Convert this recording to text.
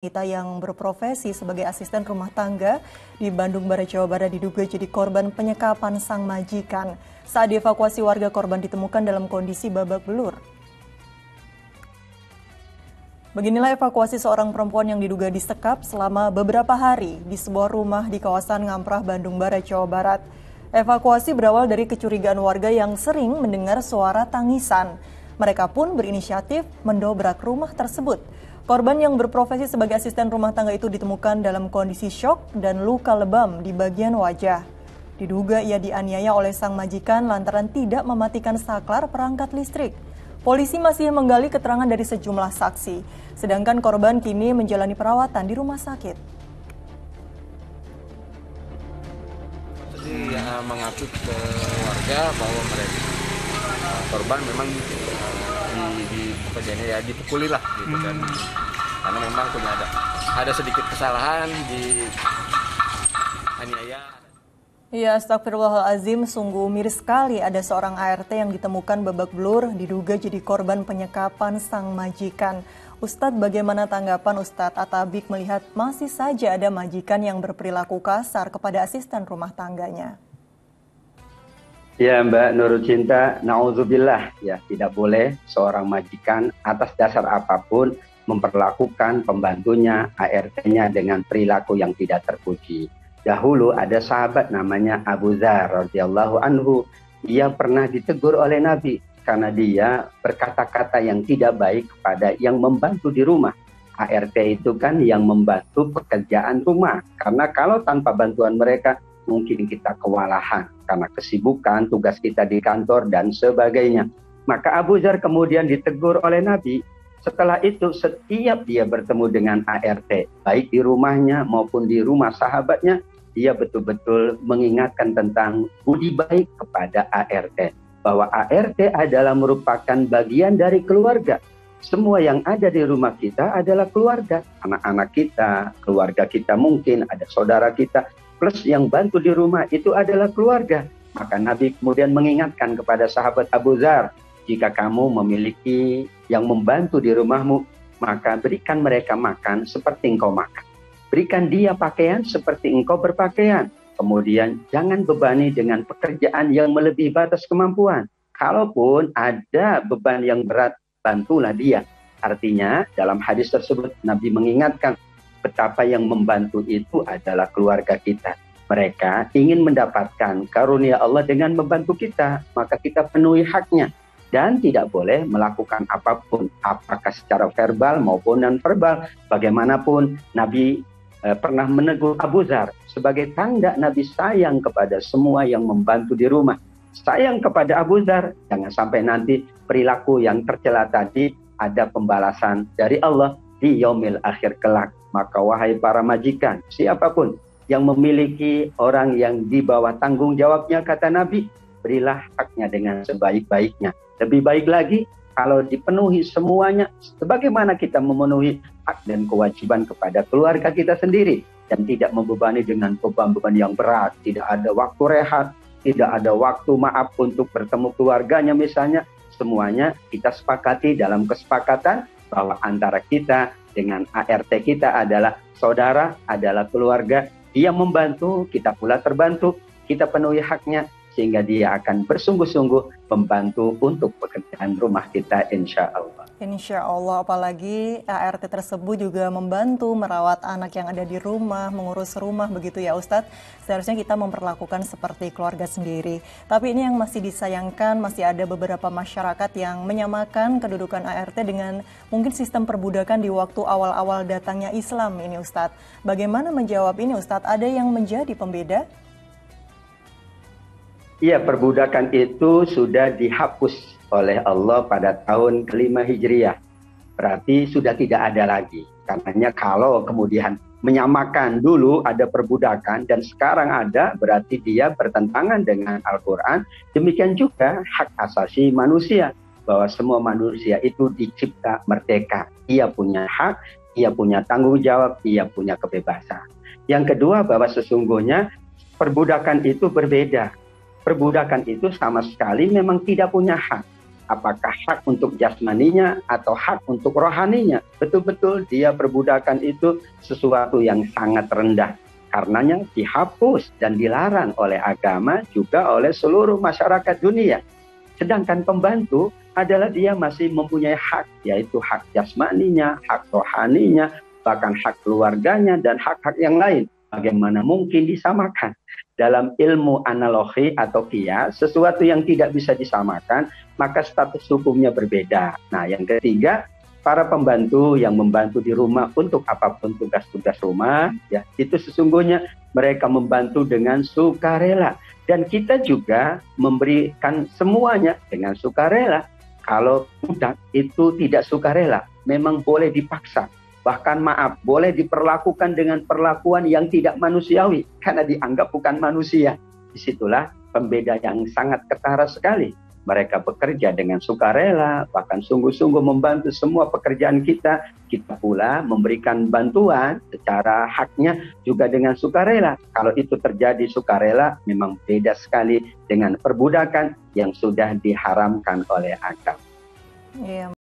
Wanita yang berprofesi sebagai asisten rumah tangga di Bandung Barat, Jawa Barat diduga jadi korban penyekapan sang majikan. Saat dievakuasi warga, korban ditemukan dalam kondisi babak belur. Beginilah evakuasi seorang perempuan yang diduga disekap selama beberapa hari di sebuah rumah di kawasan Ngamprah, Bandung Barat, Jawa Barat. Evakuasi berawal dari kecurigaan warga yang sering mendengar suara tangisan. Mereka pun berinisiatif mendobrak rumah tersebut. Korban yang berprofesi sebagai asisten rumah tangga itu ditemukan dalam kondisi syok dan luka lebam di bagian wajah. Diduga ia dianiaya oleh sang majikan lantaran tidak mematikan saklar perangkat listrik. Polisi masih menggali keterangan dari sejumlah saksi, sedangkan korban kini menjalani perawatan di rumah sakit. Jadi mengaku ke warga bahwa mereka korban memang dipukuli lah gitu kan, karena memang punya ada sedikit kesalahan di aniaya. Ya, astagfirullahaladzim, sungguh miris sekali ada seorang ART yang ditemukan babak belur diduga jadi korban penyekapan sang majikan. Ustadz, bagaimana tanggapan Ustadz Atabik melihat masih saja ada majikan yang berperilaku kasar kepada asisten rumah tangganya? Ya Mbak Nurul Cinta, na'udzubillah, ya tidak boleh seorang majikan atas dasar apapun memperlakukan pembantunya, ART-nya dengan perilaku yang tidak terpuji. Dahulu ada sahabat namanya Abu Dzar radhiyallahu anhu, dia pernah ditegur oleh Nabi karena dia berkata-kata yang tidak baik kepada yang membantu di rumah. ART itu kan yang membantu pekerjaan rumah, karena kalau tanpa bantuan mereka mungkin kita kewalahan karena kesibukan, tugas kita di kantor, dan sebagainya. Maka Abu Dzar kemudian ditegur oleh Nabi. Setelah itu, setiap dia bertemu dengan ART, baik di rumahnya maupun di rumah sahabatnya, dia betul-betul mengingatkan tentang budi baik kepada ART. Bahwa ART adalah merupakan bagian dari keluarga. Semua yang ada di rumah kita adalah keluarga. Anak-anak kita, keluarga kita mungkin, ada saudara kita, plus yang bantu di rumah itu adalah keluarga. Maka Nabi kemudian mengingatkan kepada sahabat Abu Dzar, jika kamu memiliki yang membantu di rumahmu, maka berikan mereka makan seperti engkau makan. Berikan dia pakaian seperti engkau berpakaian. Kemudian jangan bebani dengan pekerjaan yang melebihi batas kemampuan. Kalaupun ada beban yang berat, bantulah dia. Artinya dalam hadis tersebut Nabi mengingatkan betapa yang membantu itu adalah keluarga kita. Mereka ingin mendapatkan karunia Allah dengan membantu kita, maka kita penuhi haknya. Dan tidak boleh melakukan apapun, apakah secara verbal maupun non-verbal. Bagaimanapun, Nabi pernah menegur Abu Dzar sebagai tanda Nabi sayang kepada semua yang membantu di rumah. Sayang kepada Abu Dzar, jangan sampai nanti perilaku yang tercela tadi ada pembalasan dari Allah di yaumil akhir kelak. Maka wahai para majikan, siapapun yang memiliki orang yang di bawah tanggung jawabnya, kata Nabi, berilah haknya dengan sebaik-baiknya. Lebih baik lagi kalau dipenuhi semuanya, sebagaimana kita memenuhi hak dan kewajiban kepada keluarga kita sendiri. Dan tidak membebani dengan beban-beban yang berat, tidak ada waktu rehat, tidak ada waktu maaf untuk bertemu keluarganya misalnya. Semuanya kita sepakati dalam kesepakatan bahwa antara kita dengan ART kita adalah saudara, adalah keluarga. Dia membantu, kita pula terbantu, kita penuhi haknya, sehingga dia akan bersungguh-sungguh membantu untuk pekerjaan rumah kita, insya Allah. Insya Allah, apalagi ART tersebut juga membantu merawat anak yang ada di rumah, mengurus rumah, begitu ya Ustadz. Seharusnya kita memperlakukan seperti keluarga sendiri. Tapi ini yang masih disayangkan, masih ada beberapa masyarakat yang menyamakan kedudukan ART dengan mungkin sistem perbudakan di waktu awal-awal datangnya Islam ini Ustadz. Bagaimana menjawab ini Ustadz? Ada yang menjadi pembeda? Iya, perbudakan itu sudah dihapus oleh Allah pada tahun ke-5 Hijriah. Berarti sudah tidak ada lagi. Karenanya kalau kemudian menyamakan dulu ada perbudakan dan sekarang ada, berarti dia bertentangan dengan Al-Quran. Demikian juga hak asasi manusia, bahwa semua manusia itu dicipta merdeka. Ia punya hak, ia punya tanggung jawab, ia punya kebebasan. Yang kedua, bahwa sesungguhnya perbudakan itu berbeda. Perbudakan itu sama sekali memang tidak punya hak. apakah hak untuk jasmaninya atau hak untuk rohaninya. Betul-betul dia perbudakan itu sesuatu yang sangat rendah. Karenanya dihapus dan dilarang oleh agama juga oleh seluruh masyarakat dunia. Sedangkan pembantu adalah dia masih mempunyai hak, yaitu hak jasmaninya, hak rohaninya, bahkan hak keluarganya dan hak-hak yang lain. Bagaimana mungkin disamakan? Dalam ilmu analogi atau kias, sesuatu yang tidak bisa disamakan, maka status hukumnya berbeda. Nah, yang ketiga, para pembantu yang membantu di rumah untuk apapun tugas-tugas rumah, ya itu sesungguhnya mereka membantu dengan sukarela. Dan kita juga memberikan semuanya dengan sukarela. Kalau budak itu tidak sukarela, memang boleh dipaksa. Bahkan maaf, boleh diperlakukan dengan perlakuan yang tidak manusiawi karena dianggap bukan manusia. Disitulah pembeda yang sangat ketara sekali. Mereka bekerja dengan sukarela, bahkan sungguh-sungguh membantu semua pekerjaan kita. Kita pula memberikan bantuan secara haknya juga dengan sukarela. Kalau itu terjadi sukarela, memang beda sekali dengan perbudakan yang sudah diharamkan oleh agama. Iya.